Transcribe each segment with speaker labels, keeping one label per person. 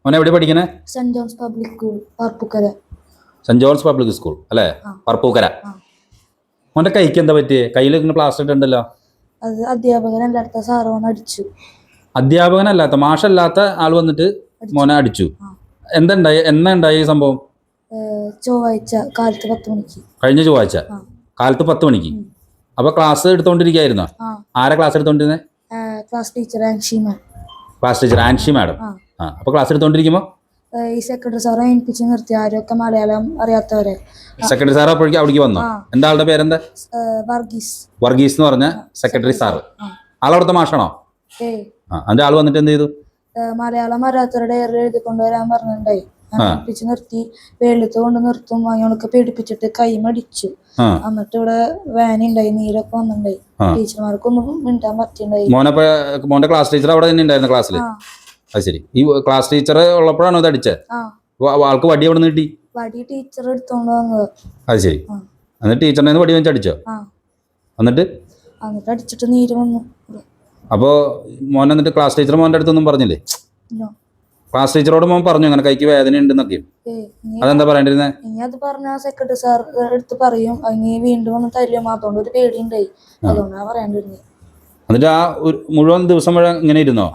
Speaker 1: മോനെ എവിടെ പഠിക്കണേ?
Speaker 2: Saint John's public school Parappukkara.
Speaker 1: Saint John's public school അല്ലേ? പറപ്പൂക്കര. മോന്റെ കൈക്ക് എന്താ പറ്റിയേ? കയ്യിൽ ഇങ്ങനെ പ്ലാസ്റ്റർ ഇട്ടുണ്ടല്ലോ.
Speaker 2: അത് അധ്യാപകനല്ലാത്ത സാറോന്ന് അടിച്ചു.
Speaker 1: അധ്യാപകനല്ലാത്ത മാഷല്ലാത്ത ആൾ വന്നിട്ട് മോനെ അടിച്ചു. എന്നാ ഉണ്ടായി ഈ സംഭവം?
Speaker 2: ചൊവ്വാഴ്ച കാലത്ത് 10 മണിക്ക്.
Speaker 1: കഴിഞ്ഞ ചൊവ്വാഴ്ച കാലത്ത് 10 മണിക്ക്. അപ്പൊ ക്ലാസ് എടുത്തോണ്ടിരിക്കുകയായിരുന്നോ? ആരാ ക്ലാസ് എടുത്തോണ്ടിരുന്നേ?
Speaker 2: Class teacher Anshi ma'am.
Speaker 1: Class teacher Anshi madam. അപ്പൊ ക്ലാസ് എടുത്തോണ്ടിരിക്കുമ്പോ
Speaker 2: ഈ സെക്രട്ടറി സാറെ ഏൽപ്പിച്ച് നിർത്തി. ആരൊക്കെ മലയാളം അറിയാത്തവരെ.
Speaker 1: സെക്രട്ടറി സാർ അപ്പോഴേക്കും അവിടേക്ക് വന്നോ? എന്താ ആളുടെ പേരെന്താ?
Speaker 2: വർഗീസ്.
Speaker 1: വർഗീസ് എന്ന് പറഞ്ഞ സെക്രട്ടറി സാറ്. ആളവിടുത്തെ മാഷാണോ? അതിന്റെ ആള് വന്നിട്ട് എന്ത് ചെയ്തു?
Speaker 2: മലയാളം അറിയാത്തവരുടെ എഴുതി കൊണ്ടുവരാൻ പറഞ്ഞിട്ടുണ്ടായി. ഏൽപ്പിച്ച് നിർത്തി. വെയിലത്ത് കൊണ്ട് നിർത്തും. അയാൾക്ക് പേടിപ്പിച്ചിട്ട് കൈ മടിച്ചു. എന്നിട്ട് ഇവിടെ വേനുണ്ടായി, നീരൊക്കെ വന്നിട്ടുണ്ടായി. ടീച്ചർമാർക്കൊന്നും മിണ്ടാൻ പറ്റിണ്ടായി.
Speaker 1: മോന്റെ ക്ലാസ് ടീച്ചർ അവിടെ തന്നെ ഉണ്ടായിരുന്നു ക്ലാസ്സിൽ? അത് ശരി. ഈ ക്ലാസ് ടീച്ചർ ഉള്ളപ്പോഴാണോ ഇത് അടിച്ചത്? ആൾക്ക് വടി എവിടെ നിന്ന് കിട്ടി?
Speaker 2: വടി ടീച്ചർ എടുത്തോണ്ട് വന്നത്.
Speaker 1: അത് ശരി. എന്നിട്ട് ടീച്ചറിനെ വടി വെച്ച് അടിച്ചോ? എന്നിട്ട്
Speaker 2: അടിച്ചിട്ട് നീര് വന്നു.
Speaker 1: അപ്പോ മോൻ എന്നിട്ട് ക്ലാസ് ടീച്ചർ മോന്റെ അടുത്തൊന്നും പറഞ്ഞില്ലേ? ക്ലാസ് ടീച്ചറോട് മോൻ പറഞ്ഞു അങ്ങനെ കൈക്ക് വേദന ഉണ്ടെന്നൊക്കെ. അതെന്താ പറയണ്ടിരുന്നേ?
Speaker 2: ഇനി അത് പറഞ്ഞ സെക്രട്ടറി സാർ എടുത്ത് പറയും. ഇനി വീണ്ടും ഒന്ന് തരും. അതുകൊണ്ട് ഒരു പേടിയുണ്ടായി. അതുകൊണ്ടാണ് പറയേണ്ടിരുന്നത്.
Speaker 1: എന്നിട്ട് ആ മുഴുവൻ ദിവസം മുഴുവൻ ഇങ്ങനെ ഇരുന്നോ?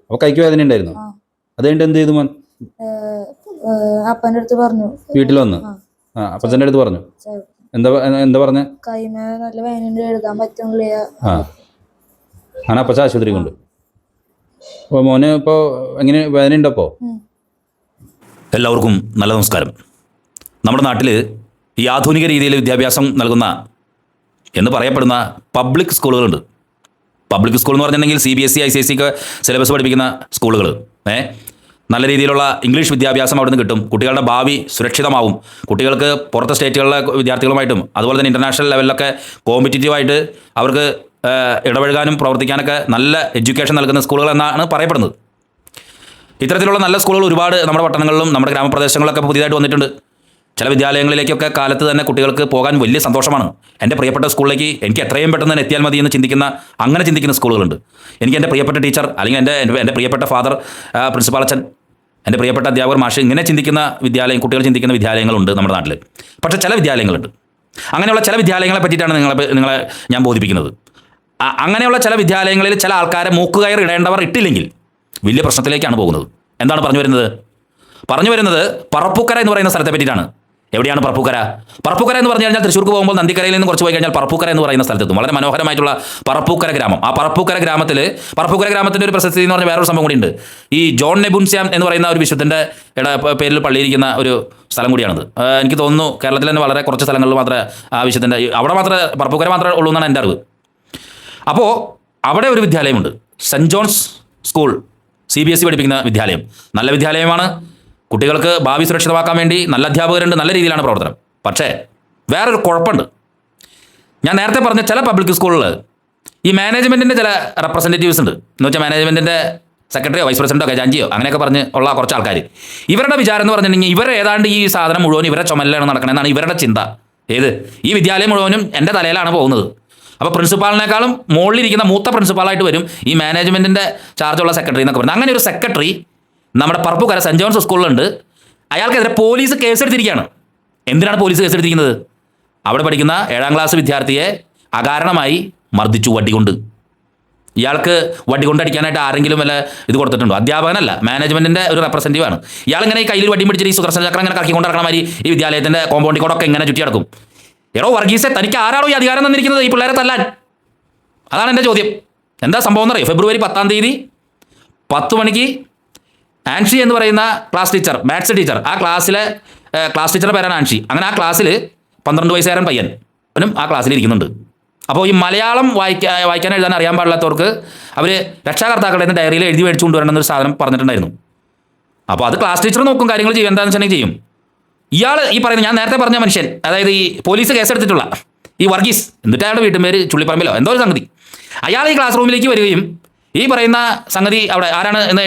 Speaker 1: അപ്പൊ കൈക്ക് വേദന ഉണ്ടായിരുന്നു. അത് കഴിഞ്ഞിട്ട് എന്ത് ചെയ്തു മോൻ?
Speaker 2: അപ്പൻ്റെ അടുത്ത് പറഞ്ഞു.
Speaker 1: വീട്ടിൽ വന്ന് അപ്പച്ചന്റെ അടുത്ത് പറഞ്ഞു. എന്താ പറഞ്ഞ?
Speaker 2: കൈമേ നല്ല വേദന, എഴുതാൻ പറ്റുന്നില്ല.
Speaker 1: അങ്ങനെ അപ്പച്ച ആശുപത്രി കൊണ്ട്. അപ്പോൾ മോന് ഇപ്പോൾ എങ്ങനെ വേദന ഉണ്ടപ്പോ?
Speaker 3: എല്ലാവർക്കും നല്ല നമസ്കാരം. നമ്മുടെ നാട്ടിൽ ഈ ആധുനിക രീതിയിൽ വിദ്യാഭ്യാസം നൽകുന്ന എന്ന് പറയപ്പെടുന്ന പബ്ലിക് സ്കൂളുകളുണ്ട്. പബ്ലിക് സ്കൂൾ എന്ന് പറഞ്ഞിട്ടുണ്ടെങ്കിൽ CBSE ICSE ഒക്കെ സിലബസ് പഠിപ്പിക്കുന്ന സ്കൂളുകൾ. നല്ല രീതിയിലുള്ള ഇംഗ്ലീഷ് വിദ്യാഭ്യാസം അവിടെ നിന്ന് കിട്ടും. കുട്ടികളുടെ ഭാവി സുരക്ഷിതമാവും. കുട്ടികൾക്ക് പുറത്തെ സ്റ്റേറ്റുകളിലെ വിദ്യാർത്ഥികളുമായിട്ടും അതുപോലെ തന്നെ ഇൻ്റർനാഷണൽ ലെവലിലൊക്കെ കോമ്പറ്റീറ്റീവായിട്ട് അവർക്ക് ഇടപഴകാനും പ്രവർത്തിക്കാനൊക്കെ നല്ല എഡ്യൂക്കേഷൻ നൽകുന്ന സ്കൂളുകൾ എന്നാണ് പറയപ്പെടുന്നത്. ഇത്തരത്തിലുള്ള നല്ല സ്കൂളുകൾ ഒരുപാട് നമ്മുടെ പട്ടണങ്ങളിലും നമ്മുടെ ഗ്രാമപ്രദേശങ്ങളിലൊക്കെ പുതിയതായിട്ട് വന്നിട്ടുണ്ട്. ചില വിദ്യാലയങ്ങളിലേക്കൊക്കെ കാലത്ത് തന്നെ കുട്ടികൾക്ക് പോകാൻ വലിയ സന്തോഷമാണ്. എൻ്റെ പ്രിയപ്പെട്ട സ്കൂളിലേക്ക് എനിക്ക് എത്രയും പെട്ടെന്ന് തന്നെ എത്തിയാൽ മതി എന്ന് അങ്ങനെ ചിന്തിക്കുന്ന സ്കൂളുകളുണ്ട്. എനിക്ക് എൻ്റെ പ്രിയപ്പെട്ട ടീച്ചർ അല്ലെങ്കിൽ എൻ്റെ പ്രിയപ്പെട്ട ഫാദർ പ്രിൻസിപ്പാൾ അച്ഛൻ, എൻ്റെ പ്രിയപ്പെട്ട അധ്യാപകർ മാഷ്, ഇങ്ങനെ ചിന്തിക്കുന്ന കുട്ടികൾ ചിന്തിക്കുന്ന വിദ്യാലയങ്ങളുണ്ട് നമ്മുടെ നാട്ടിൽ. പക്ഷേ ചില വിദ്യാലയങ്ങളുണ്ട്. അങ്ങനെയുള്ള ചില വിദ്യാലയങ്ങളെ പറ്റിയിട്ടാണ് നിങ്ങളെ ഞാൻ ബോധിപ്പിക്കുന്നത്. അങ്ങനെയുള്ള ചില വിദ്യാലയങ്ങളിൽ ചില ആൾക്കാരെ മൂക്കുകയർ ഇടേണ്ടവർ ഇട്ടില്ലെങ്കിൽ വലിയ പ്രശ്നത്തിലേക്കാണ് പോകുന്നത്. എന്താണ് പറഞ്ഞു വരുന്നത്? പറപ്പൂക്കര എന്ന് പറയുന്ന സ്ഥലത്തെ പറ്റിയിട്ടാണ്. എവിടെയാണ് പറപ്പൂക്കര? പറപ്പൂക്കര എന്ന് പറഞ്ഞു കഴിഞ്ഞാൽ തൃശ്ശൂർക്ക് പോകുമ്പോൾ നന്ദിക്കരയിൽ നിന്ന് കുറച്ച് പോയി കഴിഞ്ഞാൽ പറപ്പൂക്കര എന്ന് പറയുന്ന സ്ഥലത്തെത്തും. വളരെ മനോഹരമായിട്ടുള്ള പറപ്പൂക്കര ഗ്രാമം. ആ പറപ്പൂക്കര ഗ്രാമത്തിൻ്റെ ഒരു പ്രശസ്തി എന്ന് പറഞ്ഞാൽ വേറൊരു സംഭവം കൂടിയുണ്ട്. ഈ ജോൺ നെബുൻസ്യാം എന്ന് പറയുന്ന ഒരു വിശുദ്ധൻ്റെ പേരിൽ പള്ളിയിരിക്കുന്ന ഒരു സ്ഥലം കൂടിയാണത്. എനിക്ക് തോന്നുന്നു കേരളത്തിൽ തന്നെ വളരെ കുറച്ച് സ്ഥലങ്ങളിൽ മാത്രമേ ആ വിശുദ്ധൻ്റെ അവിടെ മാത്രമേ പറപ്പൂക്കര മാത്രമേ ഉള്ളൂ എന്നാണ് എൻ്റെ അറിവ്. അപ്പോൾ അവിടെ ഒരു വിദ്യാലയമുണ്ട്, സെൻറ്റ് ജോൺസ് സ്കൂൾ, CBSE പഠിപ്പിക്കുന്ന വിദ്യാലയം. നല്ല വിദ്യാലയമാണ്. കുട്ടികൾക്ക് ഭാവി സുരക്ഷിതമാക്കാൻ വേണ്ടി നല്ല അധ്യാപകരുണ്ട്, നല്ല രീതിയിലാണ് പ്രവർത്തനം. പക്ഷേ വേറൊരു കുഴപ്പമുണ്ട്. ഞാൻ നേരത്തെ പറഞ്ഞ ചില പബ്ലിക് സ്കൂളിൽ ഈ മാനേജ്മെൻറ്റിൻ്റെ ചില റെപ്രസെൻറ്റേറ്റീവ്സ് ഉണ്ട്. എന്ന് വെച്ചാൽ മാനേജ്മെൻറ്റിൻ്റെ സെക്രട്ടറിയോ വൈസ് പ്രസിഡൻറ്റോ ഖജാൻജിയോ അങ്ങനെയൊക്കെ പറഞ്ഞ് ഉള്ള കുറച്ച് ആൾക്കാർ. ഇവരുടെ വിചാരം എന്ന് പറഞ്ഞിട്ടുണ്ടെങ്കിൽ ഇവർ ഏതാണ്ട് ഈ സാധനം മുഴുവൻ ഇവരെ ചുമലിലാണ് നടക്കണമെന്നാണ് ഇവരുടെ ചിന്ത. ഈ വിദ്യാലയം മുഴുവനും എൻ്റെ തലയിലാണ് പോകുന്നത്. അപ്പോൾ പ്രിൻസിപ്പാളിനേക്കാളും മുകളിലിരിക്കുന്ന മൂത്ത പ്രിൻസിപ്പാളായിട്ട് വരും ഈ മാനേജ്മെൻറ്റിൻ്റെ ചാർജുള്ള സെക്രട്ടറി എന്നൊക്കെ പറയുന്നത്. അങ്ങനെ ഒരു സെക്രട്ടറി നമ്മുടെ പറപ്പൂക്കര സെൻറ്റ് ജോൺസ് സ്കൂളിലുണ്ട്. അയാൾക്കെതിരെ പോലീസ് കേസെടുത്തിരിക്കുകയാണ്. എന്തിനാണ് പോലീസ് കേസെടുത്തിരിക്കുന്നത്? അവിടെ പഠിക്കുന്ന 7ാം ക്ലാസ് വിദ്യാർത്ഥിയെ അകാരണമായി മർദ്ദിച്ചു വടികൊണ്ട്. ഇയാൾക്ക് വടികൊണ്ട് അടിക്കാനായിട്ട് ആരെങ്കിലും വല്ല ഇത് കൊടുത്തിട്ടുണ്ടോ? അധ്യാപകനല്ല, മാനേജ്മെൻറ്റിൻ്റെ ഒരു റെപ്രസെൻറ്റീവാണ്. ഇയാളിങ്ങനെ ഈ കയ്യിൽ വടി പിടിച്ചിട്ട് ഈ സുദർശന ചക്രം ഇങ്ങനെ കറക്കിക്കൊണ്ട് നടക്കണ മാതിരി ഈ വിദ്യാലയത്തിൻ്റെ കോമ്പൗണ്ടിൽ കൂടെ ഇങ്ങനെ ചുറ്റി നടക്കും. എടോ വർഗീസെ, തനിക്ക് ആരാണോ ഈ അധികാരം തന്നിരിക്കുന്നത് ഈ പിള്ളേരെ തല്ലാൻ? അതാണ് എൻ്റെ ചോദ്യം. എന്താ സംഭവം എന്നറിയോ? ഫെബ്രുവരി 10-ാം തീയതി 10 മണിക്ക് ആൻഷി എന്ന് പറയുന്ന ക്ലാസ് ടീച്ചർ, മാത്സ് ടീച്ചർ, ആ ക്ലാസ്സിലെ ക്ലാസ് ടീച്ചറുടെ പേരാണ് ആൻഷി. അങ്ങനെ ആ ക്ലാസ്സിൽ 12 വയസ്സുകാരൻ പയ്യനും ആ ക്ലാസ്സിൽ ഇരിക്കുന്നുണ്ട്. അപ്പോൾ ഈ മലയാളം വായിക്കാൻ എഴുതാൻ അറിയാൻ പാടില്ലാത്തവർക്ക് അവർ രക്ഷാകർത്താക്കളുടെ ഡയറിയിൽ എഴുതി മേടിച്ചു കൊണ്ടുവരണമെന്നൊരു സാധനം പറഞ്ഞിട്ടുണ്ടായിരുന്നു. അപ്പോൾ അത് ക്ലാസ് ടീച്ചർ നോക്കും, കാര്യങ്ങൾ ചെയ്യും, എന്താണെന്ന് വെച്ചിട്ടുണ്ടെങ്കിൽ ചെയ്യും. ഇയാൾ ഈ പറയുന്ന ഞാൻ നേരത്തെ പറഞ്ഞ മനുഷ്യൻ, അതായത് ഈ പോലീസ് കേസെടുത്തിട്ടുള്ള ഈ വർഗീസ്, എന്നിട്ട് അയാളുടെ വീട്ടുപേര് ചുള്ളിപ്പറമ്പിലോ എന്തോ ഒരു സംഗതി, അയാൾ ഈ ക്ലാസ് റൂമിലേക്ക് വരികയും ഈ പറയുന്ന സംഗതി അവിടെ ആരാണ് എന്ന്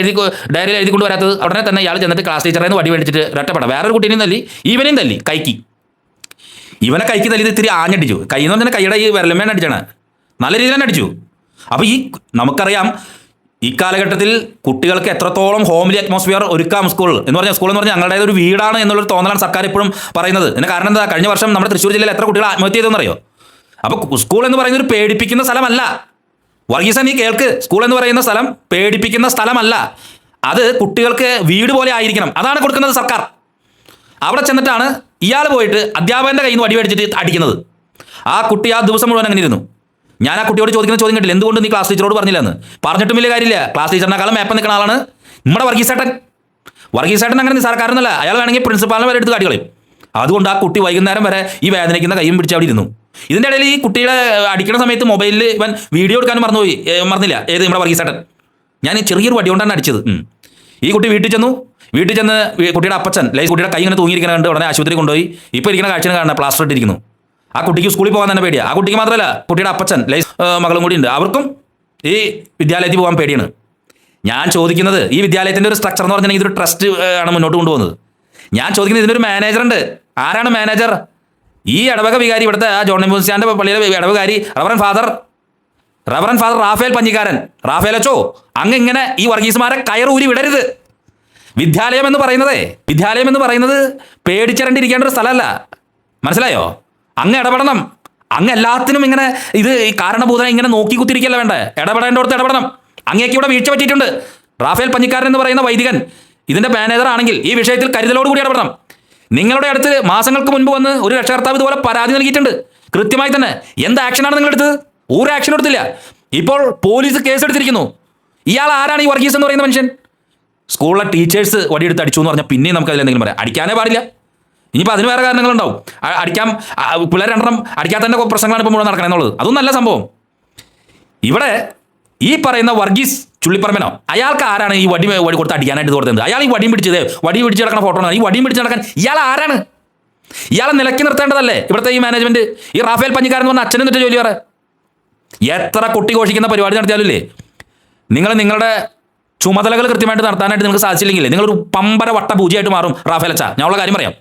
Speaker 3: ഡയറിയിൽ എഴുതി കൊണ്ട് വരാത്തത് ഉടനെ തന്നെ ഇയാൾ ചെന്നിട്ട് ക്ലാസ് ടീച്ചറെ നിന്ന് വടി മേടിച്ചിട്ട് രട്ടപ്പെടാം. വേറൊരു കുട്ടീനെയും തല്ലി, ഇവനെയും തല്ലി, ഇവനെ കൈക്ക് തല്ലി ഇത്തിരി ആഞ്ഞടിച്ചു. കൈന്ന് പറഞ്ഞാൽ കൈയുടെ ഈ വിരലമ്മേനെ അടിച്ചാണ്, നല്ല രീതിയിൽ തന്നെ അടിച്ചു. അപ്പോൾ ഈ നമുക്കറിയാം ഈ കാലഘട്ടത്തിൽ കുട്ടികൾക്ക് എത്രത്തോളം ഹോംലി അറ്റ്മോസ്ഫിയർ ഒരുക്കാം സ്കൂൾ എന്ന് പറഞ്ഞാൽ ഞങ്ങളുടെ ഒരു വീടാണ് എന്നുള്ളൊരു തോന്നലാണ് സർക്കാർ ഇപ്പോഴും പറയുന്നത്. ഇതിന് കാരണം എന്താ? കഴിഞ്ഞ വർഷം നമ്മുടെ തൃശ്ശൂർ ജില്ലയിൽ എത്ര കുട്ടികൾ ആത്മഹത്യ ചെയ്തെന്നറിയോ? അപ്പോൾ സ്കൂൾ എന്ന് പറയുന്നത് ഒരു പേടിപ്പിക്കുന്ന സ്ഥലമല്ല. വർഗീസ, നീ കേൾക്ക്, സ്കൂൾ എന്ന് പറയുന്ന സ്ഥലം പേടിപ്പിക്കുന്ന സ്ഥലമല്ല. അത് കുട്ടികൾക്ക് വീട് പോലെ ആയിരിക്കണം. അതാണ് കൊടുക്കുന്നത് സർക്കാർ. അവിടെ ചെന്നിട്ടാണ് ഇയാൾ പോയിട്ട് അധ്യാപകൻ്റെ കയ്യിൽ നിന്ന് വടി മേടിച്ചിട്ട് അടിക്കുന്നത്. ആ കുട്ടി ആ ദിവസം മുഴുവൻ അങ്ങനെ ഇരുന്നു. ഞാൻ ആ കുട്ടിയോട് ചോദിക്കുന്ന ചോദ്യം കേട്ടില്ല, എന്തുകൊണ്ട് നീ ക്ലാസ് ടീച്ചറോട് പറഞ്ഞില്ലെന്ന്. പറഞ്ഞിട്ടും വലിയ കാര്യമില്ല. ക്ലാസ് ടീച്ചറിനെക്കാളും മേപ്പം നിൽക്കുന്ന ആളാണ് നമ്മുടെ വർഗീസേട്ടൻ. വർഗീസേട്ടൻ അങ്ങനെ നിസ്സാരക്കാരനല്ല. അയാൾ വേണമെങ്കിൽ പ്രിൻസിപ്പാളിനെ വരെ എടുത്ത് കാട്ടികളയും. അതുകൊണ്ട് ആ കുട്ടി വൈകുന്നേരം വരെ ഈ വേദനിക്കുന്ന കൈയും പിടിച്ച് അവിടെ ഇരുന്നു. ഇതിൻ്റെ ഇടയിൽ ഈ കുട്ടിയുടെ അടിക്കുന്ന സമയത്ത് മൊബൈലിൽ ഇവൻ വീഡിയോ എടുക്കാനും മറന്നില്ല. ഏത് നമ്മുടെ വർഗീസേട്ടൻ. ഞാൻ ചെറിയൊരു വടി കൊണ്ടാണ് അടിച്ചത്. ഈ കുട്ടി വീട്ടിൽ ചെന്ന് കുട്ടിയുടെ അപ്പച്ചൻ കുട്ടിയുടെ കൈ ഇങ്ങനെ തൂങ്ങിയിരിക്കുന്ന കണ്ട് ഉടനെ ആശുപത്രി കൊണ്ടുപോയി. ഇപ്പോൾ ഇരിക്കുന്ന കാഴ്ച കാണുന്ന പ്ലാസ്റ്റർ ഇട്ടിരിക്കുന്നു. ആ കുട്ടിക്ക് സ്കൂളിൽ പോകാൻ തന്നെ പേടിയാണ്. ആ കുട്ടിക്ക് മാത്രമല്ല, കുട്ടിയുടെ അപ്പച്ചൻ മകളും കൂടി ഉണ്ട്. അവർക്കും ഈ വിദ്യാലയത്തിൽ പോകാൻ പേടിയാണ്. ഞാൻ ചോദിക്കുന്നത്, ഈ വിദ്യാലയത്തിൻ്റെ ഒരു സ്ട്രക്ചർ എന്ന് പറഞ്ഞാൽ ഇതൊരു ട്രസ്റ്റ് ആണ് മുന്നോട്ട് കൊണ്ടുപോകുന്നത്. ഞാൻ ചോദിക്കുന്നത്, ഇതിനൊരു മാനേജർ ഉണ്ട്. ആരാണ് മാനേജർ? ഈ ഇടവക വികാരി, ഇവിടുത്തെ ആ ജോൺ എംബുസ്റ്റാൻ്റെ പള്ളിയിലെ ഇടവകാരി reverend father Raphael Panjikkaran. Raphael അച്ചോ, അങ്ങ് ഇങ്ങനെ ഈ വർഗീസ്മാരെ കയറൂരി വിടരുത്. വിദ്യാലയം എന്ന് പറയുന്നത് പേടിച്ചിരണ്ടിരിക്കേണ്ട ഒരു സ്ഥലമല്ല. മനസ്സിലായോ? അങ്ങ് ഇടപെടണം. അങ്ങ് എല്ലാത്തിനും ഇങ്ങനെ ഇത് കാരണഭൂതനെ ഇങ്ങനെ നോക്കി കുത്തിരിക്കല്ല വേണ്ടേ. ഇടപെടേണ്ടടുത്ത് ഇടപെടണം. അങ്ങേക്ക് ഇവിടെ വീഴ്ച പറ്റിയിട്ടുണ്ട്. റാഫേൽ പഞ്ഞിക്കാരൻ എന്ന് പറയുന്ന വൈദികൻ ഇതിൻ്റെ മാനേജർ ആണെങ്കിൽ ഈ വിഷയത്തിൽ കരുതലോടുകൂടി ഇടപെടണം. നിങ്ങളുടെ അടുത്ത് മാസങ്ങൾക്ക് മുൻപ് വന്ന് ഒരു രക്ഷകർത്താവ് ഇതുപോലെ പരാതി നൽകിയിട്ടുണ്ട്. കൃത്യമായി തന്നെ എന്ത് ആക്ഷനാണ് നിങ്ങളെടുത്തത്? ഒരു ആക്ഷൻ എടുത്തില്ല. ഇപ്പോൾ പോലീസ് കേസെടുത്തിരിക്കുന്നു. ഇയാൾ ആരാണ് ഈ വർഗീസ് എന്ന് പറയുന്ന മനുഷ്യൻ? സ്കൂളിലെ ടീച്ചേഴ്സ് വടിയെടുത്ത് അടിച്ചു എന്ന് പറഞ്ഞാൽ പിന്നെയും നമുക്ക് അതിലെന്തെങ്കിലും പറയാം. അടിക്കാനേ പാടില്ല. ഇനിയിപ്പോൾ അതിന് വേറെ കാരണങ്ങളുണ്ടാവും. പിള്ളേർ രണ്ടെണ്ണം അടിക്കാത്തതിൻ്റെ പ്രശ്നങ്ങളാണ് ഇപ്പോൾ മുഴുവൻ നടക്കണം എന്നുള്ളത്. അതൊന്നല്ല സംഭവം. ഇവിടെ ഈ പറയുന്ന വർഗീസ് ചുള്ളിപ്പറമ്പനോ, അയാൾക്ക് ആരാണ് ഈ വടി കൊടുത്ത് അടിക്കാനായിട്ട് കൊടുത്തത്? അയാൾ ഈ വടിയും പിടിച്ച് നടക്കുന്ന ഫോട്ടോ ആണ്. ഈ വടിയും പിടിച്ച് നടക്കാൻ ഇയാൾ ആരാണ്? ഇയാളെ നിലയ്ക്ക് നിർത്തേണ്ടതല്ലേ ഇവിടുത്തെ ഈ മാനേജ്മെന്റ്? ഈ റാഫേൽ പഞ്ഞിക്കാരൻ എന്ന് പറഞ്ഞാൽ അച്ഛനും എന്നിട്ട് ജോലി വേറെ. എത്ര കൊട്ടി ഘോഷിക്കുന്ന പരിപാടി നടത്തിയാലല്ലേ നിങ്ങളുടെ ചുമതലകൾ കൃത്യമായിട്ട് നടത്താനായിട്ട് നിങ്ങൾക്ക് സാധിച്ചില്ലെങ്കിൽ നിങ്ങളൊരു പമ്പര വട്ട പൂജയായിട്ട് മാറും. റാഫേൽ അച്ഛാ, ഞാനുള്ള കാര്യം പറയാം.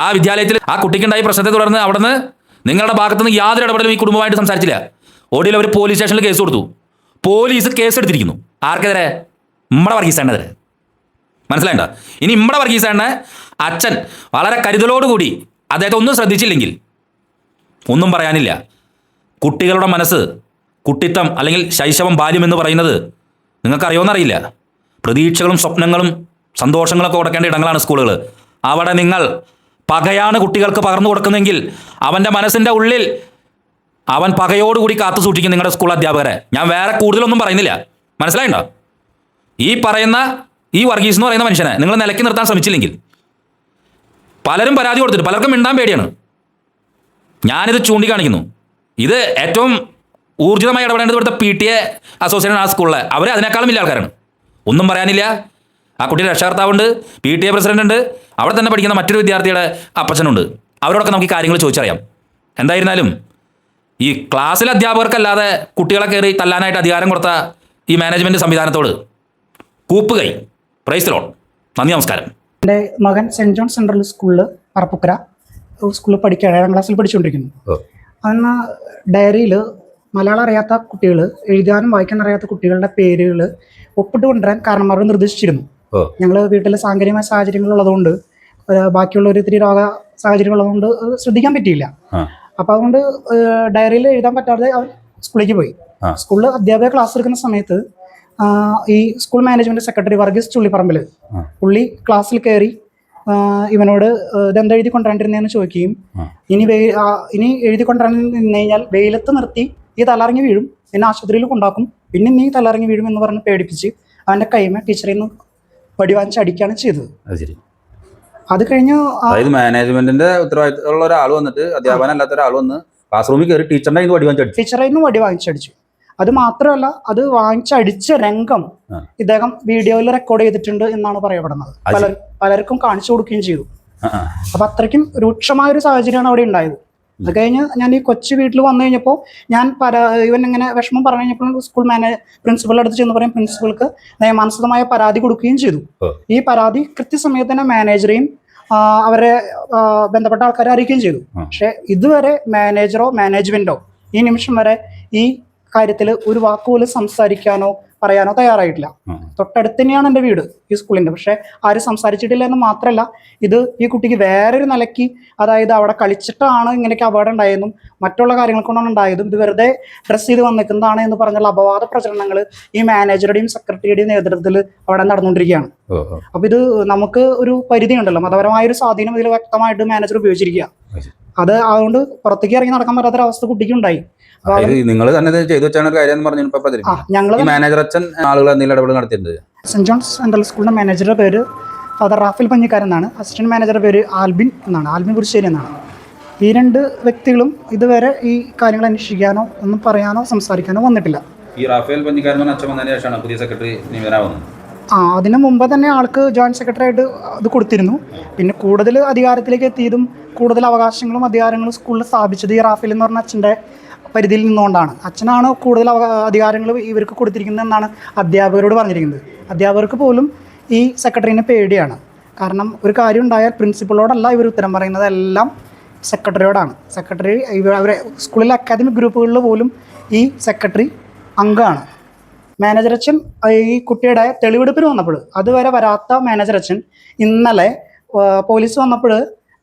Speaker 3: ആ വിദ്യാലയത്തിൽ ആ കുട്ടിക്കുണ്ടായ പ്രശ്നത്തെ തുടർന്ന് അവിടുന്ന് നിങ്ങളുടെ ഭാഗത്തുനിന്ന് യാതൊരു ഇടപെടലും ഈ കുടുംബമായിട്ട് സംസാരിച്ചില്ല. ഒടുവിൽ അവർ പോലീസ് സ്റ്റേഷനിൽ കേസ് കൊടുത്തു. പോലീസ് കേസെടുത്തിരിക്കുന്നു. ആർക്കെതിരെ? നമ്മുടെ വർഗീസേട്ടനെതിരെ. മനസ്സിലായിട്ടോ? ഇനി നമ്മുടെ വർഗീസേട്ടനെ അച്ഛൻ വളരെ കരുതലോടുകൂടി അദ്ദേഹത്തെ ഒന്നും ശ്രദ്ധിച്ചില്ലെങ്കിൽ ഒന്നും പറയാനില്ല. കുട്ടികളുടെ മനസ്സ്, കുട്ടിത്തം അല്ലെങ്കിൽ ശൈശവം, ബാല്യം എന്ന് പറയുന്നത് നിങ്ങൾക്കറിയുമെന്നറിയില്ല. പ്രതീക്ഷകളും സ്വപ്നങ്ങളും സന്തോഷങ്ങളൊക്കെ കൊടുക്കേണ്ട ഇടങ്ങളാണ് സ്കൂളുകൾ. അവിടെ നിങ്ങൾ പകയാണ് കുട്ടികൾക്ക് പകർന്നു കൊടുക്കുന്നെങ്കിൽ അവൻ്റെ മനസ്സിൻ്റെ ഉള്ളിൽ അവൻ പകയോടുകൂടി കാത്തു സൂക്ഷിക്കും നിങ്ങളുടെ സ്കൂൾ അധ്യാപകരെ. ഞാൻ വേറെ കൂടുതലൊന്നും പറയുന്നില്ല. മനസ്സിലായിണ്ടോ? ഈ പറയുന്ന ഈ വർഗീസ് എന്ന് പറയുന്ന മനുഷ്യനെ നിങ്ങൾ നിലയ്ക്ക് നിർത്താൻ ശ്രമിച്ചില്ലെങ്കിൽ പലരും പരാതി കൊടുത്തിട്ട് പലർക്കും മിണ്ടാൻ പേടിയാണ്. ഞാനിത് ചൂണ്ടിക്കാണിക്കുന്നു. ഇത് ഏറ്റവും ഊർജിതമായി ഇടപെടേണ്ടത് ഇവിടുത്തെ PTA അസോസിയേഷൻ ആ സ്കൂളിലെ അവർ അതിനേക്കാളും വലിയ ആൾക്കാരാണ്. ഒന്നും പറയാനില്ല. ആ കുട്ടിയുടെ രക്ഷകർത്താവുണ്ട്, PTA പ്രസിഡന്റ് ഉണ്ട്, അവിടെ തന്നെ പഠിക്കുന്ന മറ്റൊരു വിദ്യാർത്ഥിയുടെ അപ്പച്ചനുണ്ട്. അവരോടൊക്കെ നമുക്ക് ഈ കാര്യങ്ങൾ ചോദിച്ചറിയാം. എന്തായിരുന്നാലും ഈ ക്ലാസ്സിലെ അധ്യാപകർക്കല്ലാതെ കുട്ടികളെ കയറി തല്ലാനായിട്ട് അധികാരം കൊടുത്ത ഈ മാനേജ്മെൻറ്റ് സംവിധാനത്തോട് കൂപ്പുകൈ. Praise the lord. നന്ദി, നമസ്കാരം.
Speaker 4: എൻ്റെ മകൻ സെൻറ്റ് ജോൺ സെൻട്രൽ സ്കൂളിൽ പറപ്പുക്കര സ്കൂളിൽ പഠിക്കുക 7ാം ക്ലാസ്സിൽ പഠിച്ചുകൊണ്ടിരിക്കുന്നു. അന്ന് ഡയറിയിൽ മലയാളം അറിയാത്ത കുട്ടികൾ, എഴുതാനും വായിക്കാൻ അറിയാത്ത കുട്ടികളുടെ പേരുകൾ ഒപ്പിട്ട് കൊണ്ടുവരാൻ കാരണന്മാർ നിർദ്ദേശിച്ചിരുന്നു. ഞങ്ങൾ വീട്ടിൽ സാങ്കേതികമായ സാഹചര്യങ്ങളുള്ളതുകൊണ്ട്, ബാക്കിയുള്ള ഒരു ഇത്തിരി രോഗ സാഹചര്യങ്ങളുള്ളതുകൊണ്ട് ശ്രദ്ധിക്കാൻ പറ്റിയില്ല. അപ്പം അതുകൊണ്ട് ഡയറിയിൽ എഴുതാൻ പറ്റാതെ അവൻ സ്കൂളിലേക്ക് പോയി. സ്കൂളിൽ അധ്യാപക ക്ലാസ് എടുക്കുന്ന സമയത്ത് ഈ school management secretary Varghese Chullipparambil പുള്ളി ക്ലാസ്സിൽ കയറി ഇവനോട് ഇതെന്താ എഴുതി കൊണ്ടുവരണ്ടിരുന്നതെന്ന് ചോദിക്കുകയും ഇനി എഴുതി കൊണ്ടുവരാൻ നിന്ന് കഴിഞ്ഞാൽ വെയിലത്ത് നിർത്തി ഈ തലറങ്ങി വീഴും, പിന്നെ ആശുപത്രിയിൽ കൊണ്ടാക്കും, പിന്നെ നീ തലറങ്ങി വീഴും എന്ന് പറഞ്ഞ് പേടിപ്പിച്ച് അവൻ്റെ കൈമ ടീച്ചറിൽ നിന്ന് വടി വാങ്ങിച്ച് അടിക്കുകയാണ് ചെയ്തത്. അത് കഴിഞ്ഞ്
Speaker 1: മാനേജ്മെന്റിന്റെ ഉത്തരവാദിത്തമുള്ള ഒരാൾ വന്നിട്ട് അധ്യാപകനല്ലാത്ത ഒരാൾ വന്ന് ക്ലാസ് റൂമിൽ കയറി ടീച്ചറിൽ നിന്ന് വടി വാങ്ങിച്ചടിച്ചു. അത് മാത്രമല്ല, അത് വാങ്ങിച്ചടിച്ച രംഗം ഇദ്ദേഹം വീഡിയോയിൽ റെക്കോർഡ് ചെയ്തിട്ടുണ്ട് എന്നാണ് പറയപ്പെടുന്നത്. പലർക്കും കാണിച്ചു കൊടുക്കുകയും ചെയ്തു. അപ്പൊ അത്രയ്ക്കും രൂക്ഷമായ ഒരു സാഹചര്യമാണ് അവിടെ ഉണ്ടായത്. അത് കഴിഞ്ഞ് ഞാൻ ഈ കൊച്ചു വീട്ടിൽ വന്നു കഴിഞ്ഞപ്പോൾ ഞാൻ ഇവൻ ഇങ്ങനെ വിഷമം പറഞ്ഞു കഴിഞ്ഞപ്പോൾ സ്കൂൾ പ്രിൻസിപ്പളുടെ അടുത്ത് ചെന്ന് പറയും, പ്രിൻസിപ്പൾക്ക് നിയമാനുസൃതമായ പരാതി കൊടുക്കുകയും ചെയ്തു. ഈ പരാതി കൃത്യസമയത്ത് തന്നെ മാനേജറെയും അവരെ ബന്ധപ്പെട്ട ആൾക്കാരെ അറിയിക്കുകയും ചെയ്തു. പക്ഷെ ഇതുവരെ മാനേജറോ മാനേജ്മെന്റോ ഈ നിമിഷം വരെ ഈ കാര്യത്തിൽ ഒരു വാക്കുപോലും സംസാരിക്കാനോ
Speaker 4: പറയാനോ തയ്യാറായിട്ടില്ല. തൊട്ടടുത്ത് തന്നെയാണ് എൻ്റെ വീട് ഈ സ്കൂളിൻ്റെ. പക്ഷെ ആരും സംസാരിച്ചിട്ടില്ല എന്ന് മാത്രമല്ല, ഇത് ഈ കുട്ടിക്ക് വേറൊരു നിലയ്ക്ക്, അതായത് അവിടെ കളിച്ചിട്ടാണ് ഇങ്ങനെയൊക്കെ അപകടം ഉണ്ടായതെന്നും മറ്റുള്ള കാര്യങ്ങൾ കൊണ്ടാണ് ഉണ്ടായതും, ഇത് വെറുതെ ഡ്രസ്സ് ചെയ്ത് വന്നിക്കുന്നതാണ് എന്ന് പറഞ്ഞുള്ള അപവാദ പ്രചരണങ്ങൾ ഈ മാനേജറുടെയും സെക്രട്ടറിയുടെയും നേതൃത്വത്തിൽ അവിടെ നടന്നുകൊണ്ടിരിക്കുകയാണ്. അപ്പൊ ഇത് നമുക്ക് ഒരു പരിധി ഉണ്ടല്ലോ, മതപരമായ ഒരു സ്വാധീനം ഇതിൽ വ്യക്തമായിട്ട് മാനേജർ ഉപയോഗിച്ചിരിക്കുക. അതുകൊണ്ട് പുറത്തേക്ക് ഇറങ്ങി നടക്കാൻ പറ്റാത്തൊരവസ്ഥ കുട്ടിക്കുണ്ടായി.
Speaker 3: നിങ്ങൾ തന്നെ ചെയ്തു വെച്ചാണ് ഒരു കാര്യം പറഞ്ഞു. മാനേജർ അച്ഛൻ ആളുകൾ എന്തെങ്കിലും ഇടപെടൽ നടത്തിയിട്ടുണ്ട്?
Speaker 4: സെന്റ് ജോൺസ് സെൻട്രൽ സ്കൂളിന്റെ മാനേജറുടെ പേര് ഫാദർ റാഫേൽ പഞ്ഞിക്കാരൻ എന്നാണ്. അസിസ്റ്റന്റ് മാനേജറുടെ പേര് ആൽബിൻ എന്നാണ്, ആൽബിൻ കുരിശ്ശേരി എന്നാണ്. ഈ രണ്ട് വ്യക്തികളും ഇതുവരെ ഈ കാര്യങ്ങൾ അന്വേഷിക്കാനോ ഒന്നും പറയാനോ സംസാരിക്കാനോ വന്നിട്ടില്ല.
Speaker 3: ഈ റാഫേൽ പഞ്ഞിക്കാരൻ അച്ഛൻ വന്നതിന് ശേഷമാണ് പുതിയ സെക്രട്ടറി നിയമനാവുന്നത്.
Speaker 4: അതിനു മുമ്പ് തന്നെ ആൾക്ക് ജോയിന്റ് സെക്രട്ടറി ആയിട്ട് ഇത് കൊടുത്തിരുന്നു. പിന്നെ കൂടുതൽ അധികാരത്തിലേക്ക് എത്തിയതും കൂടുതൽ അവകാശങ്ങളും അധികാരങ്ങളും സ്കൂളിൽ സ്ഥാപിച്ചത് ഈ റാഫേൽ എന്ന് പറഞ്ഞ അച്ഛൻ്റെ പരിധിയിൽ നിന്നുകൊണ്ടാണ്. അച്ഛനാണ് കൂടുതൽ അധികാരങ്ങൾ ഇവർക്ക് കൊടുത്തിരിക്കുന്നതെന്നാണ് അധ്യാപകരോട് പറഞ്ഞിരിക്കുന്നത്. അധ്യാപകർക്ക് പോലും ഈ സെക്രട്ടറിനെ പേടിയാണ്. കാരണം ഒരു കാര്യം ഉണ്ടായാൽ പ്രിൻസിപ്പളോടല്ല ഇവർ ഉത്തരം പറയുന്നത്, എല്ലാം സെക്രട്ടറിയോടാണ്. സെക്രട്ടറി അവരെ സ്കൂളിലെ അക്കാദമിക് ഗ്രൂപ്പുകളിൽ പോലും ഈ സെക്രട്ടറി അംഗമാണ്. മാനേജർ അച്ഛൻ ഈ കുട്ടിയുടെ തെളിവെടുപ്പിന് വന്നപ്പോൾ, അതുവരെ വരാത്ത മാനേജർ അച്ഛൻ ഇന്നലെ പോലീസ് വന്നപ്പോൾ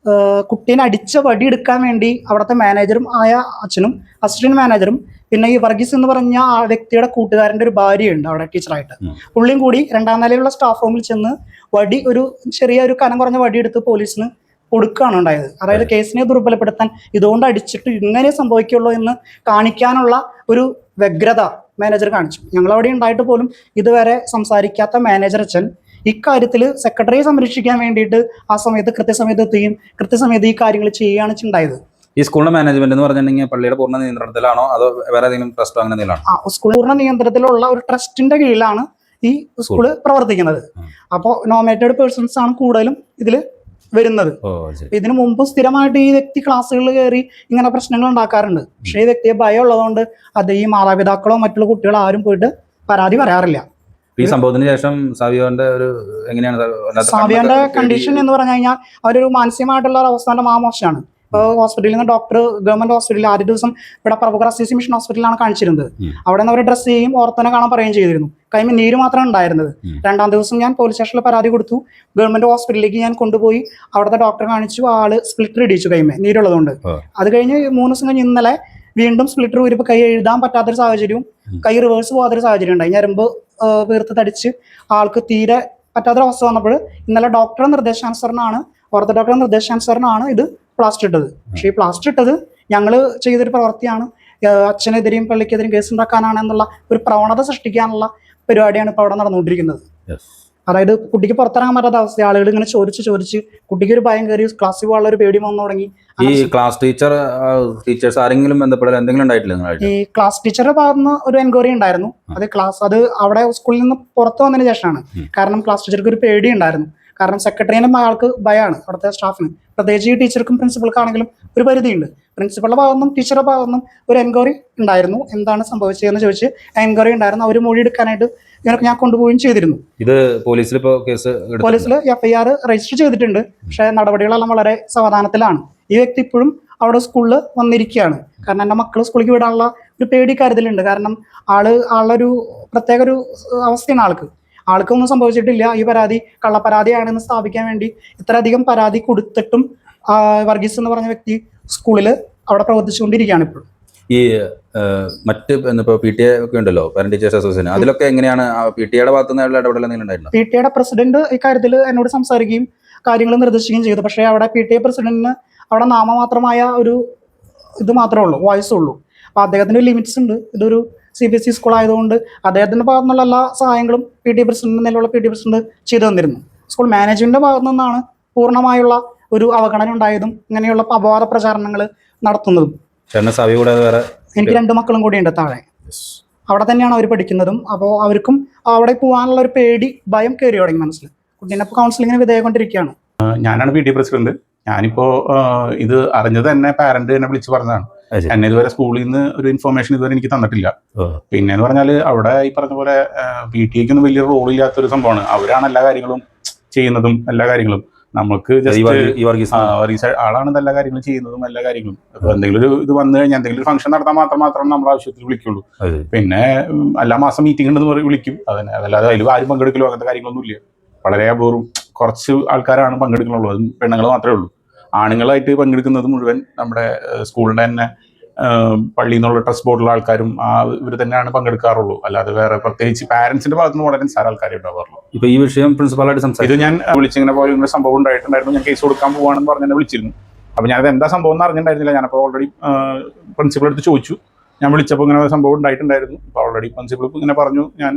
Speaker 4: കുട്ടീനെ അടിച്ച വടി എടുക്കാൻ വേണ്ടി അവിടുത്തെ മാനേജറും ആയ അച്ഛനും അസിസ്റ്റന്റ് മാനേജറും പിന്നെ ഈ വർഗീസ് എന്ന് പറഞ്ഞ ആ വ്യക്തിയുടെ കൂട്ടുകാരൻ്റെ ഒരു ഭാര്യയുണ്ട് അവിടെ ടീച്ചറായിട്ട്, പുള്ളിയും കൂടി 2ാം നിലയിലുള്ള സ്റ്റാഫ് റൂമിൽ ചെന്ന് വടി, ഒരു ചെറിയൊരു കനം കുറഞ്ഞ വടി എടുത്ത് പോലീസിന് കൊടുക്കുകയാണ് ഉണ്ടായത്. അതായത് കേസിനെ ദുർബലപ്പെടുത്താൻ, ഇതുകൊണ്ട് അടിച്ചിട്ട് ഇങ്ങനെ സംഭവിക്കുള്ളൂ എന്ന് കാണിക്കാനുള്ള ഒരു വ്യഗ്രത മാനേജർ കാണിച്ചു. ഞങ്ങളവിടെ ഉണ്ടായിട്ട് പോലും ഇതുവരെ സംസാരിക്കാത്ത മാനേജർ അച്ഛൻ ഇക്കാര്യത്തിൽ സെക്രട്ടറിയെ സംരക്ഷിക്കാൻ വേണ്ടിയിട്ട് ആ സമയത്ത് കൃത്യസമയത്ത് എത്തുകയും കൃത്യസമയത്ത് ഈ കാര്യങ്ങൾ ചെയ്യുകയാണ് ഉണ്ടായത്.
Speaker 3: ഈ സ്കൂളിന്റെ മാനേജ്മെന്റ് എന്ന് പറഞ്ഞിട്ടുണ്ടെങ്കിൽ പള്ളിയുടെ പൂർണ്ണ നിയന്ത്രണത്തിലാണോ അതോ വേറെ ഏതെങ്കിലും ട്രസ്റ്റോ അങ്ങനെ എന്തെങ്കിലും?
Speaker 4: സ്കൂൾ പൂർണ്ണ നിയന്ത്രണത്തിലുള്ള ഒരു ട്രസ്റ്റിന്റെ കീഴിലാണ് ഈ സ്കൂള് പ്രവർത്തിക്കുന്നത്. അപ്പോൾ നോമിനേറ്റഡ് പേഴ്സൺസ് ആണ് കൂടുതലും ഇതിൽ വരുന്നത്. ഇതിനു മുമ്പ് സ്ഥിരമായിട്ട് ഈ വ്യക്തി ക്ലാസ്സുകളിൽ കയറി ഇങ്ങനെ പ്രശ്നങ്ങൾ ഉണ്ടാക്കാറുണ്ട്. പക്ഷേ ഈ വ്യക്തിയെ ഭയം ഉള്ളതുകൊണ്ട് അത് ഈ മാതാപിതാക്കളോ മറ്റുള്ള കുട്ടികളോ ആരും പോയിട്ട് പരാതി പറയാറില്ല.
Speaker 3: ഈ സംഭവത്തിന് ശേഷം സാവിയോന്റെ ഒരു എങ്ങനെയാണ്?
Speaker 4: സാവിയോന്റെ കണ്ടീഷൻ എന്ന് പറഞ്ഞു കഴിഞ്ഞാൽ അവരൊരു മാനസികമായിട്ടുള്ള അവസ്ഥ മോശമാണ്. ഹോസ്പിറ്റലിൽ നിന്ന് ഡോക്ടർ ഗവൺമെന്റ് ഹോസ്പിറ്റലിൽ ആദ്യ ദിവസം ഇവിടെ പ്രഭുക്കർ അസോസിയേഷൻ മിഷൻ ഹോസ്പിറ്റലിലാണ് കാണിച്ചിരുന്നത്. അവിടെ നിന്ന് അവർ ഡ്രസ് ചെയ്യും ഓർത്തനെ കാണാൻ പറയുകയും ചെയ്തിരുന്നു. കൈമ നീര് മാത്രമാണ് ഉണ്ടായിരുന്നത്. 2ാം ദിവസം ഞാൻ പോലീസ് സ്റ്റേഷനിൽ പരാതി കൊടുത്തു. ഗവൺമെന്റ് ഹോസ്പിറ്റലിലേക്ക് ഞാൻ കൊണ്ടുപോയി അവിടുത്തെ ഡോക്ടറെ കാണിച്ചു. ആള് സ്പ്ലിറ്റർ ഇടിച്ചു കൈമേ നീരുള്ളതുകൊണ്ട്. അത് കഴിഞ്ഞ് 3 ദിവസം കഴിഞ്ഞ് ഇന്നലെ വീണ്ടും സ്പ്ലിറ്റർ ഊരിപ്പോൾ കൈ എഴുതാൻ പറ്റാത്തൊരു സാഹചര്യവും കൈ റിവേഴ്സ് പോകാത്തൊരു സാഹചര്യം ഉണ്ടായി. ഞരമ്പ് വീർത്ത് തടിച്ച് ആൾക്ക് തീരെ പറ്റാത്തൊരവസ്ഥ വന്നപ്പോൾ ഇന്നലെ ഡോക്ടറുടെ നിർദ്ദേശാനുസരണമാണ്, ഓർത്തോ ഡോക്ടറുടെ നിർദ്ദേശാനുസരണമാണ് ഇത് പ്ലാസ്റ്റർ ഇട്ടത്. പക്ഷേ ഈ പ്ലാസ്റ്റർ ഇട്ടത് ഞങ്ങൾ ചെയ്തൊരു പ്രവൃത്തിയാണ്. അച്ഛനെതിരെയും പള്ളിക്കെതിരെയും കേസ് ഉണ്ടാക്കാനാണ് എന്നുള്ള ഒരു പ്രവണത സൃഷ്ടിക്കാനുള്ള പരിപാടിയാണ് ഇപ്പോൾ അവിടെ നടന്നുകൊണ്ടിരിക്കുന്നത്. അതായത് കുട്ടിക്ക് പുറത്തിറങ്ങാൻ പറ്റാത്ത അവസ്ഥ, ആളുകൾ ഇങ്ങനെ ചോദിച്ച് കുട്ടിക്ക് ഒരു ഭയം കയറി ക്ലാസ്സിൽ പോകാനുള്ള ഒരു പേടി വന്നു തുടങ്ങി.
Speaker 3: ഈ ക്ലാസ് ടീച്ചേഴ്സ് ആരെങ്കിലും ബന്ധപ്പെടാൻ എന്തെങ്കിലും ഉണ്ടായിട്ടില്ല?
Speaker 4: ഈ ക്ലാസ് ടീച്ചറുടെ ഭാഗത്തുനിന്ന് ഒരു എൻക്വയറി ഉണ്ടായിരുന്നു. അത് അവിടെ സ്കൂളിൽ നിന്ന് പുറത്തു വന്നതിന് ശേഷമാണ്. കാരണം ക്ലാസ് ടീച്ചർക്ക് ഒരു പേടി ഉണ്ടായിരുന്നു. കാരണം സെക്രട്ടറിയുടെ ആൾക്ക് ഭയമാണ് അവിടുത്തെ സ്റ്റാഫിന്, പ്രത്യേകിച്ച് ഈ ടീച്ചർക്കും പ്രിൻസിപ്പൾക്കാണെങ്കിലും ഒരു പരിധിയുണ്ട്. പ്രിൻസിപ്പളുടെ ഭാഗത്തുനിന്നും ടീച്ചറുടെ ഭാഗത്തുനിന്നും ഒരു എൻക്വയറി ഉണ്ടായിരുന്നു. എന്താണ് സംഭവിച്ചതെന്ന് ചോദിച്ച് എൻക്വയറി ഉണ്ടായിരുന്നു. അവർ മൊഴി എടുക്കാനായിട്ട് ഞാൻ കൊണ്ടുപോവുകയും ചെയ്തിരുന്നു.
Speaker 3: ഇത് പോലീസിൽ
Speaker 4: FIR രജിസ്റ്റർ ചെയ്തിട്ടുണ്ട്. പക്ഷേ നടപടികളെല്ലാം വളരെ സാവധാനത്തിലാണ്. ഈ വ്യക്തി ഇപ്പോഴും അവിടെ സ്കൂളിൽ വന്നിരിക്കുകയാണ്. കാരണം എൻ്റെ മക്കൾ സ്കൂളിലേക്ക് വിടാനുള്ള ഒരു പേടി കരുതലുണ്ട്. കാരണം ആളൊരു പ്രത്യേക ഒരു അവസ്ഥയാണ് ആൾക്കൊന്നും സംഭവിച്ചിട്ടില്ല. ഈ പരാതി കള്ളപ്പരാതിയാണെന്ന് സ്ഥാപിക്കാൻ വേണ്ടി ഇത്രയധികം പരാതി കൊടുത്തിട്ടും വർഗീസ് എന്ന് പറഞ്ഞ വ്യക്തി സ്കൂളിൽ അവിടെ പ്രവർത്തിച്ചുകൊണ്ടിരിക്കുകയാണ് ഇപ്പോൾ.
Speaker 3: ഈ മറ്റ് ഇപ്പോൾ PTA ഒക്കെ ഉണ്ടല്ലോ, പാരന്റ് ടീച്ചേഴ്സ് അസോസിയേഷൻ, അതിലൊക്കെ എങ്ങനെയാണ് PTA ഭാഗത്തു നിന്നുള്ള ഇടപെടൽ എന്തെങ്കിലും ഉണ്ടായിരുന്നോ?
Speaker 4: PTA പ്രസിഡന്റ് ഇക്കാര്യത്തിൽ എന്നോട് സംസാരിക്കുകയും കാര്യങ്ങൾ നിർദ്ദേശിക്കുകയും ചെയ്തു. പക്ഷേ അവിടെ PTA പ്രസിഡന്റിന് അവിടെ നാമമാത്രമായ ഒരു ഇത് മാത്രമേ ഉള്ളൂ, വോയിസ് ഉള്ളൂ. അപ്പോൾ അദ്ദേഹത്തിന് ലിമിറ്റ്സ് ഉണ്ട്. ഇതൊരു CBSE സ്കൂൾ ആയതുകൊണ്ട് അദ്ദേഹത്തിൻ്റെ ഭാഗത്തു നിന്നുള്ള എല്ലാ സഹായങ്ങളും PTA പ്രസിഡന്റ് നിലവിലുള്ള PTA പ്രസിഡന്റ് ചെയ്തു തന്നിരുന്നു. സ്കൂൾ മാനേജ്മെന്റിന്റെ ഭാഗത്തു നിന്നാണ് പൂർണ്ണമായുള്ള ഒരു അവഗണന ഉണ്ടായതും ഇങ്ങനെയുള്ള അപവാദ പ്രചാരണങ്ങൾ നടത്തുന്നതും. എനിക്ക് 2 മക്കളും കൂടി ഉണ്ട് താഴെ. അവിടെ തന്നെയാണ് അവർ പഠിക്കുന്നതും. അപ്പോൾ അവർക്കും അവിടെ പോകാനുള്ള ഒരു പേടി, ഭയം കയറി തുടങ്ങി മനസ്സിൽ. കുട്ടീനെ ഇപ്പോൾ കൗൺസിലിങ്ങിന് വിധേയകൊണ്ടിരിക്കുകയാണ്.
Speaker 5: ഞാനാണ് PTA പ്രസിഡന്റ്. ഞാനിപ്പോൾ ഇത് അറിഞ്ഞത് തന്നെ പാരന്റ് എന്നെ വിളിച്ച് പറഞ്ഞതാണ്. എന്നെ ഇതുവരെ സ്കൂളിൽ നിന്ന് ഒരു ഇൻഫർമേഷൻ ഇതുവരെ എനിക്ക് തന്നിട്ടില്ല. പിന്നെ എന്ന് പറഞ്ഞാൽ അവിടെ ഈ പറഞ്ഞ പോലെ PTA ക്കൊന്നും വലിയ റോൾ ഇല്ലാത്തൊരു സംഭവമാണ്. അവരാണ് എല്ലാ കാര്യങ്ങളും ചെയ്യുന്നതും എല്ലാ കാര്യങ്ങളും. നമുക്ക്
Speaker 3: ഈ
Speaker 5: ജസ്റ്റ്
Speaker 3: വർഗീസ്
Speaker 5: ആളാണ് എല്ലാ കാര്യങ്ങളും ചെയ്യുന്നതും എല്ലാ കാര്യങ്ങളും. അപ്പൊ എന്തെങ്കിലും ഒരു ഇത് വന്നു കഴിഞ്ഞാൽ എന്തെങ്കിലും ഒരു ഫംഗ്ഷൻ നടത്താൻ മാത്രം നമ്മൾ ആവശ്യത്തിൽ വിളിക്കുള്ളൂ. പിന്നെ എല്ലാ മാസം മീറ്റിംഗ് ഉണ്ടെന്ന് പറയും വിളിക്കും. അതല്ലാതെ അതിൽ ആരും പങ്കെടുക്കലോ അങ്ങനത്തെ കാര്യങ്ങളൊന്നും ഇല്ല. വളരെ അപൂർവം കുറച്ച് ആൾക്കാരാണ് പങ്കെടുക്കുന്നുള്ളൂ. അതും പെണ്ണുങ്ങൾ മാത്രമേ ഉള്ളൂ. ആണുങ്ങളായിട്ട് പങ്കെടുക്കുന്നത് മുഴുവൻ നമ്മുടെ സ്കൂളിന്റെ തന്നെ പള്ളിയിൽ നിന്നുള്ള ട്രസ്റ്റ് ബോർഡിലുള്ള ആൾക്കാരും ഇവർ തന്നെയാണ് പങ്കെടുക്കാറുള്ളൂ. അല്ലാതെ വേറെ പ്രത്യേകിച്ച് പാരന്റ്സിന്റെ ഭാഗത്ത് നിന്ന് വളരെ സാര ആൾക്കാരെ ഉണ്ടാവാറുള്ളൂ.
Speaker 3: ഇപ്പൊ ഈ വിഷയം പ്രിൻസിപ്പാളായിട്ട് സംസാരിച്ചു.
Speaker 5: ഇത് ഞാൻ വിളിച്ചിങ്ങനെ പോലെ ഇങ്ങനെ സംഭവം ഉണ്ടായിട്ടുണ്ടായിരുന്നു, ഞാൻ കേസ് കൊടുക്കാൻ പോവാണെന്ന് പറഞ്ഞ് എന്നെ വിളിച്ചിരുന്നു. അപ്പൊ ഞാനത് എന്താ സംഭവം എന്ന് അറിഞ്ഞിട്ടുണ്ടായിരുന്നില്ല. ഞാനപ്പോൾ ഓൾറെഡി പ്രിൻസിപ്പൾ അടുത്ത് ചോദിച്ചു. ഞാൻ വിളിച്ചപ്പോൾ ഇങ്ങനെ സംഭവം ഉണ്ടായിട്ടുണ്ടായിരുന്നു. അപ്പോൾ ഓൾറെഡി പ്രിൻസിപ്പൾ ഇങ്ങനെ പറഞ്ഞു, ഞാൻ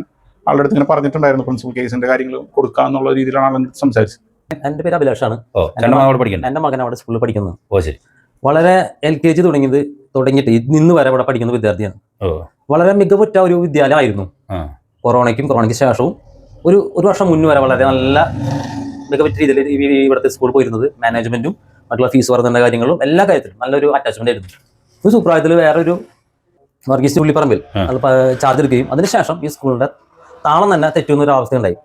Speaker 5: ആളുടെ അടുത്ത് ഇങ്ങനെ പറഞ്ഞിട്ടുണ്ടായിരുന്നു പ്രിൻസിപ്പൽ കേസിന്റെ കാര്യങ്ങൾ കൊടുക്കാന്നുള്ള രീതിയിലാണ് ആളുടെ സംസാരിച്ചത്.
Speaker 6: എൻ്റെ പേര് അഭിലാഷാണ്. എൻ്റെ മകൻ അവിടെ സ്കൂളിൽ പഠിക്കുന്നു.
Speaker 3: ശരി.
Speaker 6: വളരെ LKG തുടങ്ങിയിട്ട് ഇന്ന് വരെ ഇവിടെ പഠിക്കുന്ന വിദ്യാർത്ഥിയാണ്. വളരെ മികവുറ്റ ഒരു വിദ്യാലയമായിരുന്നു. കൊറോണയ്ക്ക് ശേഷവും ഒരു വർഷം മുന്നേ വരെ വളരെ നല്ല മികവുറ്റ രീതിയിൽ ഇവിടുത്തെ സ്കൂളിൽ പോയിരുന്നത്. മാനേജ്മെന്റും മറ്റുള്ള ഫീസ് വർദ്ധന കാര്യങ്ങളും എല്ലാ കാര്യത്തിലും നല്ലൊരു അറ്റാച്ച്മെന്റ് ആയിരുന്നു. ഒരു സുപ്രായത്തിൽ വേറൊരു വർഗീസ് ഉള്ളിപ്പറമ്പിൽ അത് ചാർജ് എടുക്കുകയും അതിനുശേഷം ഈ സ്കൂളിന്റെ താളം തന്നെ തെറ്റുന്ന ഒരു അവസ്ഥ ഉണ്ടായി.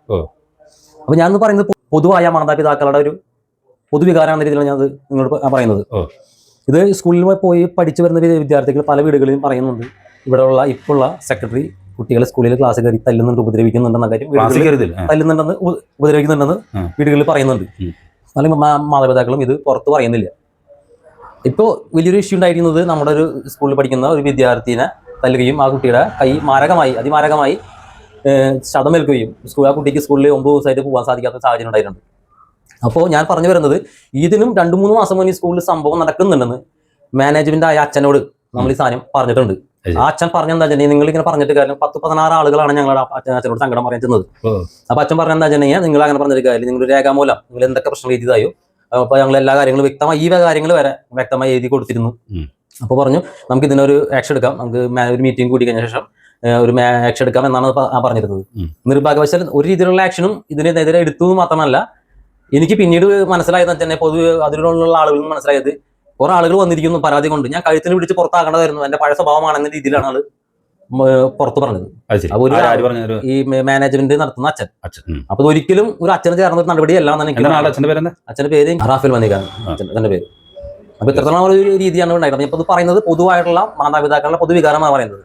Speaker 6: അപ്പൊ ഞാനെന്ന് പറയുന്നത് പൊതുവായ മാതാപിതാക്കളുടെ ഒരു പൊതുവികാരം എന്ന രീതിയിലാണ് ഞാൻ നിങ്ങളോട് പറയുന്നത്. ഇത് സ്കൂളിൽ പോയി പഠിച്ചു വരുന്ന വിദ്യാർത്ഥികൾ പല വീടുകളിലും പറയുന്നുണ്ട്, ഇവിടെയുള്ള ഇപ്പോഴുള്ള സെക്രട്ടറി കുട്ടികളെ സ്കൂളിൽ ക്ലാസ് കയറി തല്ലുന്നുണ്ട്, ഉപദ്രവിക്കുന്നുണ്ടെന്ന കാര്യം തല്ലുന്നുണ്ടെന്ന് ഉപദ്രവിക്കുന്നുണ്ടെന്ന് വീടുകളിൽ പറയുന്നുണ്ട്. അല്ലെങ്കിൽ മാതാപിതാക്കളും ഇത് പുറത്ത് പറയുന്നില്ല. ഇപ്പോൾ വലിയൊരു ഇഷ്യൂ ഉണ്ടായിരിക്കുന്നത് നമ്മുടെ ഒരു സ്കൂളിൽ പഠിക്കുന്ന ഒരു വിദ്യാർത്ഥിനെ തല്ലുകയും ആ കുട്ടിയുടെ കൈ അതിമാരകമായി ക്ഷതമേൽക്കുകയും ആ കുട്ടിക്ക് സ്കൂളിൽ 9 ദിവസമായിട്ട് പോകാൻ സാധിക്കാത്ത സാഹചര്യം ഉണ്ടായിട്ടുണ്ട്. അപ്പോൾ ഞാൻ പറഞ്ഞു വരുന്നത്, ഇതിനും 2-3 മാസം മുന്നേ സ്കൂളിൽ സംഭവം നടക്കുന്നുണ്ടെന്ന് മാനേജ്മെന്റ് ആയ അച്ഛനോട് നമ്മൾ ഈ സാധനം പറഞ്ഞിട്ടുണ്ട്. ആ അച്ഛൻ പറഞ്ഞെന്താ വെച്ചാൽ നിങ്ങൾ ഇങ്ങനെ പറഞ്ഞിട്ട് കാര്യം 10-16 ആളുകളാണ് ഞങ്ങളുടെ അച്ഛനോട് സങ്കടം പറയാൻ ചെന്നത്. അപ്പൊ അച്ഛൻ പറഞ്ഞെന്താ വെച്ചാൽ നിങ്ങൾ അങ്ങനെ പറഞ്ഞിട്ട് കാര്യം നിങ്ങൾ രേഖാമൂലം നിങ്ങൾ എന്തൊക്കെ പ്രശ്നം എഴുതിയതായോ അപ്പൊ ഞങ്ങൾ എല്ലാ കാര്യങ്ങളും വ്യക്തമായി ഈ കാര്യങ്ങൾ വരെ വ്യക്തമായി എഴുതി കൊടുത്തിരുന്നു. അപ്പോൾ പറഞ്ഞു നമുക്ക് ഇതിനൊരു ആക്ഷൻ എടുക്കാം, നമുക്ക് ഒരു മീറ്റിംഗ് കൂടി കഴിഞ്ഞ ശേഷം ഒരു ആക്ഷൻ എടുക്കാം എന്നാണ് പറഞ്ഞിരുന്നത്. നിർഭാഗ്യവശാൽ ഒരു രീതിയിലുള്ള ആക്ഷനും ഇതിനെതിരെ എടുത്തു മാത്രമല്ല, എനിക്ക് പിന്നീട് മനസ്സിലായത് തന്നെ അതിലുള്ള ആളുകൾ മനസ്സിലായത് കുറെ ആളുകൾ വന്നിരിക്കുന്നു പരാതി കൊണ്ട് ഞാൻ കഴുത്തിന് പിടിച്ച് പുറത്താക്കേണ്ടതായിരുന്നു, എന്റെ പഴയ സ്വഭാവമാണെന്ന രീതിയിലാണ് ആള് പുറത്ത് പറഞ്ഞത്. ഈ മാനേജ്മെന്റ് നടത്തുന്ന അച്ഛൻ. അപ്പൊ ഒരിക്കലും ഒരു അച്ഛന് ചേർന്ന ഒരു നടപടിയല്ല എന്നാണ് അച്ഛന്റെ പേര് റാഫേൽ മനികാണ് അച്ഛന്റെ പേര്. അപ്പൊ ഇത്രത്തോളം ഒരു രീതിയാണ് ഉണ്ടായിരുന്നത്. ഇപ്പൊ ഇത് പറയുന്നത് പൊതുവായിട്ടുള്ള മാതാപിതാക്കളുടെ പൊതുവികാരമാണ് പറയുന്നത്.